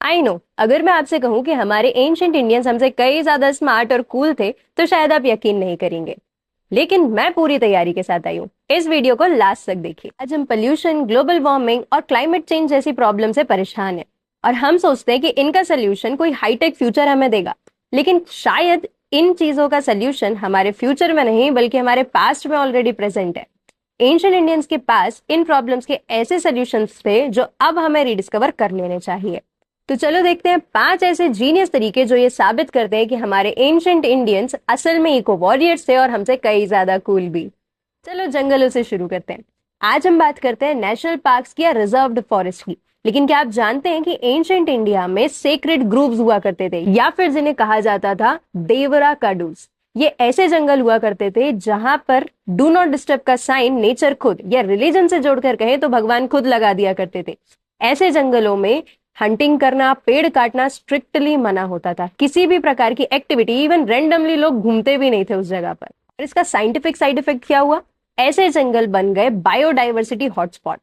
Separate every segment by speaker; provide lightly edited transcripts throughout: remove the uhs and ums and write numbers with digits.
Speaker 1: I know, अगर मैं आपसे कहूं कि हमारे एंशियंट इंडियंस हमसे कई ज्यादा स्मार्ट और कूल थे तो शायद आप यकीन नहीं करेंगे। लेकिन मैं पूरी तैयारी के साथ आई हूँ। इस वीडियो को लास्ट तक देखिए। आज हम पोल्यूशन, ग्लोबल वार्मिंग और क्लाइमेट चेंज जैसी प्रॉब्लम से परेशान हैं और हम सोचते हैं कि इनका सोल्यूशन कोई हाईटेक फ्यूचर हमें देगा। लेकिन शायद इन चीजों का सोल्यूशन हमारे फ्यूचर में नहीं बल्कि हमारे पास्ट में ऑलरेडी प्रेजेंट है। एंशियंट इंडियंस के पास इन प्रॉब्लम्स के ऐसे सोल्यूशंस थे जो अब हमें रिडिस्कवर कर लेने चाहिए। तो चलो देखते हैं 5 ऐसे जीनियस तरीके जो ये साबित करते हैं कि हमारे एंशियंट इंडियंस असल में इको वॉरियर्स थे और हमसे कई ज्यादा कूल भी। चलो जंगलों से शुरू करते हैं। आज हम बात करते हैं नेशनल पार्क्स की या रिजर्व्ड फॉरेस्ट की। लेकिन क्या आप जानते हैं कि एंशियंट इंडिया में सेक्रेड ग्रुप्स हुआ करते थे या फिर जिन्हें कहा जाता था देवरा काडूस। ये ऐसे जंगल हुआ करते थे जहां पर डू नॉट डिस्टर्ब का साइन नेचर खुद या रिलीजन से जोड़कर कहें तो भगवान खुद लगा दिया करते थे। ऐसे जंगलों में हंटिंग करना, पेड़ काटना स्ट्रिक्टली मना होता था। किसी भी प्रकार की एक्टिविटी, इवन रेंडमली लोग घूमते भी नहीं थे उस जगह पर। और इसका साइंटिफिक साइड इफेक्ट क्या हुआ? ऐसे जंगल बन गए बायोडाइवर्सिटी हॉटस्पॉट।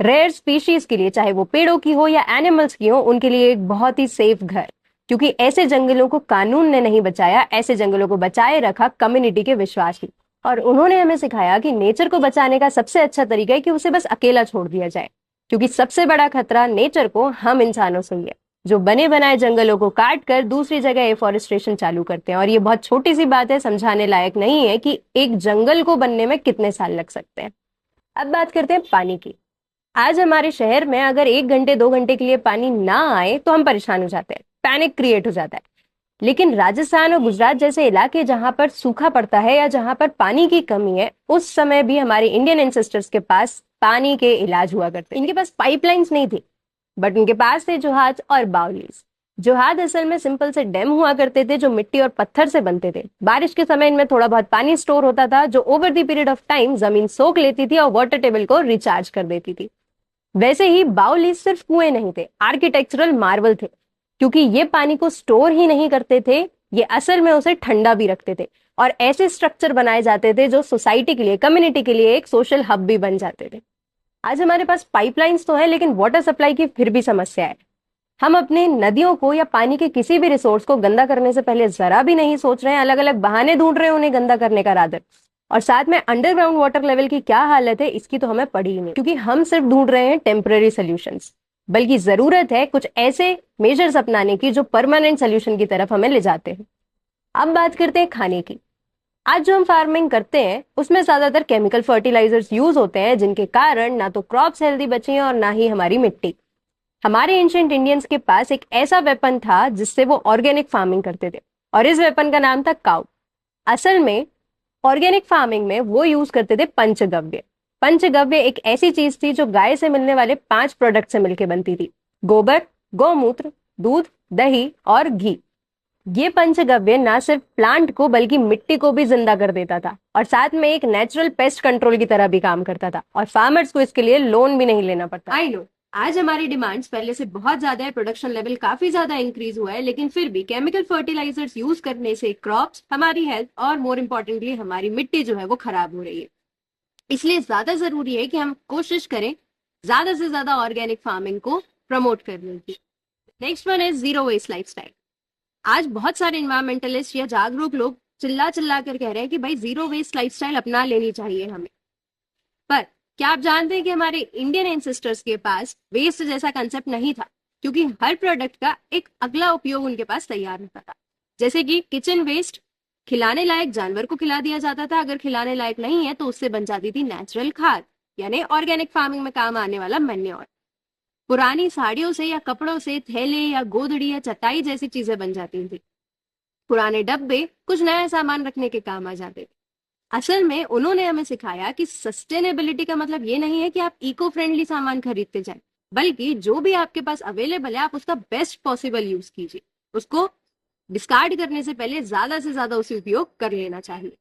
Speaker 1: रेयर स्पीशीज के लिए, चाहे वो पेड़ों की हो या एनिमल्स की हो, उनके लिए एक बहुत ही सेफ घर। क्योंकि ऐसे जंगलों को कानून ने नहीं बचाया, ऐसे जंगलों को बचाए रखा कम्युनिटी के विश्वास ही। और उन्होंने हमें सिखाया कि नेचर को बचाने का सबसे अच्छा तरीका है कि उसे बस अकेला छोड़ दिया जाए। क्योंकि सबसे बड़ा खतरा नेचर को हम इंसानों से ही है, जो बने बनाए जंगलों को काट कर दूसरी जगह एफॉरेस्टेशन चालू करते हैं। और ये बहुत छोटी सी बात है, समझाने लायक नहीं है कि एक जंगल को बनने में कितने साल लग सकते हैं। अब बात करते हैं पानी की। आज हमारे शहर में अगर 1 घंटे 2 घंटे के लिए पानी ना आए तो हम परेशान हो जाते हैं, पैनिक क्रिएट हो जाता है। लेकिन राजस्थान और गुजरात जैसे इलाके जहां पर सूखा पड़ता है या जहां पर पानी की कमी है, उस समय भी हमारे इंडियन एंसेस्टर्स के पास पानी के इलाज हुआ करते। इनके पास पाइपलाइंस नहीं थी, बट उनके पास थे जोहाज और बावलीज। जोहाज असल में सिंपल से डैम हुआ करते थे जो मिट्टी और पत्थर से बनते थे। बारिश के समय इनमें थोड़ा बहुत पानी स्टोर होता था जो over the period of time जमीन सोख लेती थी और वाटर टेबल को रिचार्ज कर देती थी। वैसे ही बाउलीज सिर्फ कुएं नहीं थे, आर्किटेक्चरल मार्वल थे। क्योंकि ये पानी को स्टोर ही नहीं करते थे, ये असल में उसे ठंडा भी रखते थे। और ऐसे स्ट्रक्चर बनाए जाते थे जो सोसाइटी के लिए, कम्युनिटी के लिए एक सोशल हब भी बन जाते थे। आज हमारे पास पाइपलाइंस तो है, लेकिन वाटर सप्लाई की फिर भी समस्या है। हम अपने नदियों को या पानी के किसी भी रिसोर्स को गंदा करने से पहले जरा भी नहीं सोच रहे हैं, अलग अलग बहाने ढूंढ रहे हैं उन्हें गंदा करने का रादर। और साथ में अंडरग्राउंड वाटर लेवल की क्या हालत है इसकी तो हमें पड़ी ही नहीं, क्योंकि हम सिर्फ ढूंढ रहे हैं टेम्पररी सोल्यूशंस। बल्कि जरूरत है कुछ ऐसे मेजर्स अपनाने की जो परमानेंट सोल्यूशन की तरफ हमें ले जाते हैं। अब बात करते हैं खाने की। आज जो हम फार्मिंग करते हैं उसमें ज्यादातर केमिकल फर्टिलाइजर्स यूज होते हैं, जिनके कारण ना तो क्रॉप्स हेल्दी बचे हैं और ना ही हमारी मिट्टी। हमारे एंशियंट इंडियंस के पास एक ऐसा वेपन था जिससे वो ऑर्गेनिक फार्मिंग करते थे, और इस वेपन का नाम था काउ। असल में ऑर्गेनिक फार्मिंग में वो यूज करते थे पंचगव्य। पंचगव्य एक ऐसी चीज थी जो गाय से मिलने वाले 5 प्रोडक्ट से मिलकर बनती थी: गोबर, गौमूत्र, दूध, दही और घी। ये पंचगव्य ना सिर्फ प्लांट को बल्कि मिट्टी को भी जिंदा कर देता था, और साथ में एक नेचुरल पेस्ट कंट्रोल की तरह भी काम करता था, और फार्मर्स को इसके लिए लोन भी नहीं लेना पड़ता। आई नो, आज हमारी डिमांड्स पहले से बहुत ज्यादा है, प्रोडक्शन लेवल काफी ज्यादा इंक्रीज हुआ है, लेकिन फिर भी केमिकल फर्टिलाइजर्स यूज करने से क्रॉप्स, हमारी हेल्थ और मोर इम्पोर्टेंटली हमारी मिट्टी जो है वो खराब हो रही है। इसलिए ज्यादा जरूरी है कि हम कोशिश करें ज्यादा से ज्यादा ऑर्गेनिक फार्मिंग को प्रमोट करने की। Next one is zero waste lifestyle. आज बहुत सारे इन्वायरमेंटलिस्ट या जागरूक लोग चिल्ला चिल्ला कर कह रहे हैं कि भाई जीरो वेस्ट लाइफस्टाइल अपना लेनी चाहिए हमें। पर क्या आप जानते हैं कि हमारे इंडियन एंसेस्टर्स के पास वेस्ट जैसा कंसेप्ट नहीं था, क्योंकि हर प्रोडक्ट का एक अगला उपयोग उनके पास तैयार होता था। जैसे कि किचन वेस्ट खिलाने लायक जानवर को खिला दिया जाता था, अगर खिलाने लायक नहीं है तो उससे बन जाती थी नेचुरल खाद, यानी ऑर्गेनिक फार्मिंग में काम आने वाला मैन्योर। पुरानी साड़ियों से या कपड़ों से थैले या गोदड़ी या चटाई जैसी चीजें बन जाती थी। पुराने डब्बे कुछ नया सामान रखने के काम आ जाते थे। असल में उन्होंने हमें सिखाया कि सस्टेनेबिलिटी का मतलब ये नहीं है कि आप इको फ्रेंडली सामान खरीदते जाएं, बल्कि जो भी आपके पास अवेलेबल है आप उसका बेस्ट पॉसिबल यूज कीजिए। उसको डिस्कार्ड करने से पहले ज्यादा से ज्यादा उसे उपयोग कर लेना चाहिए।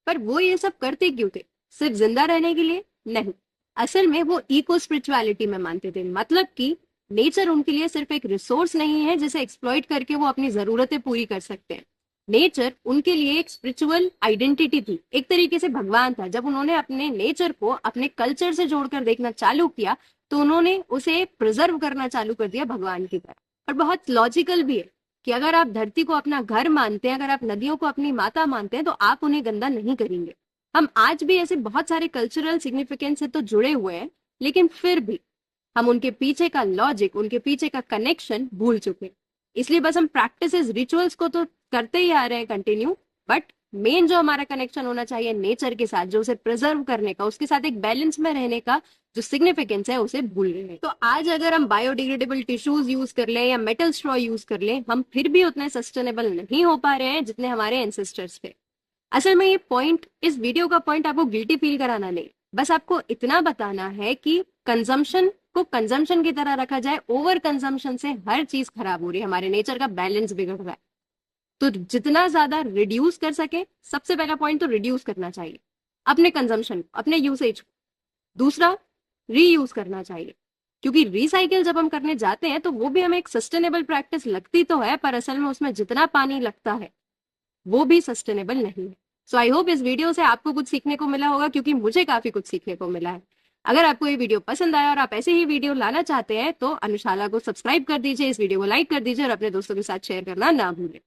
Speaker 1: पर वो ये सब करते क्यों थे? सिर्फ जिंदा रहने के लिए? नहीं, असल में वो इको स्पिरिचुअलिटी में मानते थे। मतलब कि नेचर उनके लिए सिर्फ एक रिसोर्स नहीं है जिसे एक्सप्लॉइट करके वो अपनी जरूरतें पूरी कर सकते हैं। नेचर उनके लिए एक स्पिरिचुअल आइडेंटिटी थी, एक तरीके से भगवान था। जब उन्होंने अपने नेचर को अपने कल्चर से जोड़कर देखना चालू किया तो उन्होंने उसे प्रिजर्व करना चालू कर दिया भगवान की तरह। और बहुत लॉजिकल भी है कि अगर आप धरती को अपना घर मानते हैं, अगर आप नदियों को अपनी माता मानते हैं, तो आप उन्हें गंदा नहीं करेंगे। हम आज भी ऐसे बहुत सारे कल्चरल सिग्निफिकेंस से तो जुड़े हुए हैं, लेकिन फिर भी हम उनके पीछे का लॉजिक, उनके पीछे का कनेक्शन भूल चुके हैं। इसलिए बस हम प्रैक्टिसेस, रिचुअल्स को तो करते ही आ रहे हैं कंटिन्यू, बट मेन जो हमारा कनेक्शन होना चाहिए नेचर के साथ, जो उसे प्रिजर्व करने का, उसके साथ एक बैलेंस में रहने का जो सिग्निफिकेंस है, उसे भूल रहे हैं। तो आज अगर हम बायोडिग्रेडेबल टिश्यूज यूज कर लें या मेटल स्ट्रॉ यूज कर लें, हम फिर भी उतने सस्टेनेबल नहीं हो पा रहे हैं जितने हमारे एंसेस्टर्स थे। असल में ये पॉइंट, इस वीडियो का पॉइंट आपको गिल्टी फील कराना नहीं, बस आपको इतना बताना है कि कंजम्पशन को कंजम्पशन की तरह रखा जाए। ओवर कंजम्पशन से हर चीज खराब हो रही है, हमारे नेचर का बैलेंस बिगड़ रहा है। तो जितना ज्यादा रिड्यूस कर सके, सबसे पहला पॉइंट तो रिड्यूस करना चाहिए अपने कंजम्पशन को, अपने यूसेज को। दूसरा, रीयूज करना चाहिए, क्योंकि रिसाइकिल जब हम करने जाते हैं तो वो भी हमें एक सस्टेनेबल प्रैक्टिस लगती तो है, पर असल में उसमें जितना पानी लगता है वो भी सस्टेनेबल नहीं है। सो आई होप इस वीडियो से आपको कुछ सीखने को मिला होगा, क्योंकि मुझे काफी कुछ सीखने को मिला है। अगर आपको ये वीडियो पसंद आया और आप ऐसे ही वीडियो लाना चाहते हैं तो अनुशाला को सब्सक्राइब कर दीजिए, इस वीडियो को लाइक कर दीजिए और अपने दोस्तों के साथ शेयर करना ना भूलें।